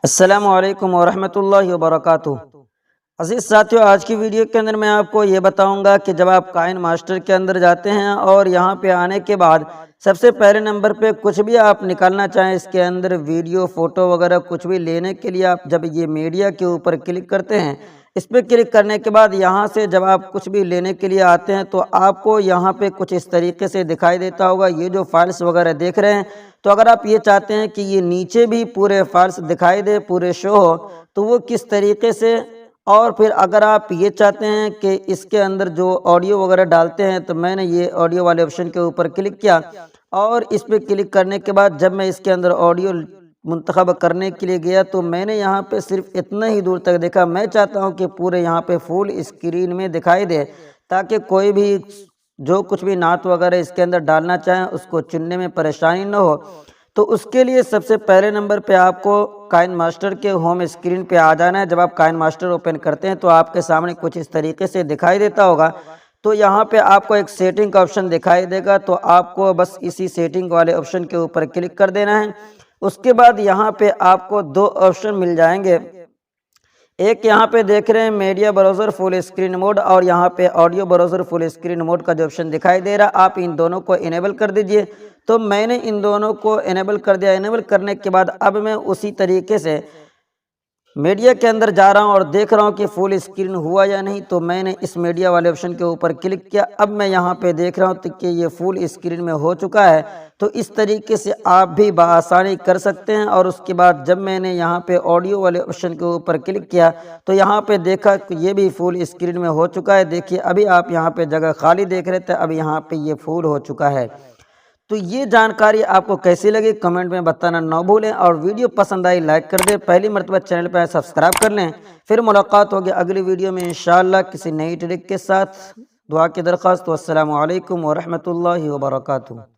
السلام علیکم ورحمۃ اللہ وبرکاتہ۔ عزیز ساتھیو، آج کی ویڈیو کے اندر میں آپ کو یہ بتاؤں گا کہ جب آپ KineMaster کے اندر جاتے ہیں اور یہاں پہ آنے کے بعد سب سے پہلے نمبر پہ کچھ بھی آپ نکالنا چاہیں، اس کے اندر ویڈیو فوٹو وغیرہ کچھ بھی لینے کے لیے آپ جب یہ میڈیا کے اوپر کلک کرتے ہیں، اس پہ کلک کرنے کے بعد یہاں سے جب آپ کچھ بھی لینے کے لیے آتے ہیں تو آپ کو یہاں پہ کچھ اس طریقے سے دکھائی دیتا ہوگا۔ یہ جو فائلز وغیرہ دیکھ رہے ہیں، تو اگر آپ یہ چاہتے ہیں کہ یہ نیچے بھی پورے فائلز دکھائی دے، پورے شو ہو، تو وہ کس طریقے سے، اور پھر اگر آپ یہ چاہتے ہیں کہ اس کے اندر جو آڈیو وغیرہ ڈالتے ہیں، تو میں نے یہ آڈیو والے آپشن کے اوپر کلک کیا، اور اس پہ کلک کرنے کے بعد جب میں اس کے اندر آڈیو منتخب کرنے کے لیے گیا تو میں نے یہاں پہ صرف اتنا ہی دور تک دیکھا۔ میں چاہتا ہوں کہ پورے یہاں پہ فل اسکرین میں دکھائی دے، تاکہ کوئی بھی جو کچھ بھی نعت وغیرہ اس کے اندر ڈالنا چاہیں اس کو چننے میں پریشانی نہ ہو۔ تو اس کے لیے سب سے پہلے نمبر پہ آپ کو KineMaster کے ہوم اسکرین پہ آ جانا ہے۔ جب آپ KineMaster اوپن کرتے ہیں تو آپ کے سامنے کچھ اس طریقے سے دکھائی دیتا ہوگا۔ تو یہاں پہ آپ کو ایک سیٹنگ کا آپشن دکھائی دے گا، تو آپ کو بس اسی سیٹنگ والے آپشن کے اوپر کلک کر دینا ہے۔ اس کے بعد یہاں پہ آپ کو دو آپشن مل جائیں گے، ایک یہاں پہ دیکھ رہے ہیں media browser full screen mode, اور یہاں پہ audio browser full screen mode کا جو آپشن دکھائی دے رہا، آپ ان دونوں کو انیبل کر دیجئے۔ تو میں نے ان دونوں کو انیبل کر دیا۔ انیبل کرنے کے بعد اب میں اسی طریقے سے میڈیا کے اندر جا رہا ہوں اور دیکھ رہا ہوں کہ فل اسکرین ہوا یا نہیں، تو میں نے اس میڈیا والے آپشن کے اوپر کلک کیا۔ اب میں یہاں پہ دیکھ رہا ہوں کہ یہ فل اسکرین میں ہو چکا ہے۔ تو اس طریقے سے آپ بھی بآسانی کر سکتے ہیں۔ اور اس کے بعد جب میں نے یہاں پہ آڈیو والے آپشن کے اوپر کلک کیا تو یہاں پہ دیکھا کہ یہ بھی فل اسکرین میں ہو چکا ہے۔ دیکھیے ابھی آپ یہاں پہ جگہ خالی دیکھ رہے تھے، اب یہاں پہ یہ فل ہو چکا ہے۔ تو یہ جانکاری آپ کو کیسی لگی کمنٹ میں بتانا نہ بھولیں، اور ویڈیو پسند آئی لائک کر دیں، پہلی مرتبہ چینل پہ سبسکرائب کر لیں۔ پھر ملاقات ہوگی اگلی ویڈیو میں انشاءاللہ کسی نئی ٹرک کے ساتھ۔ دعا کی درخواست۔ والسلام علیکم ورحمۃ اللہ وبرکاتہ۔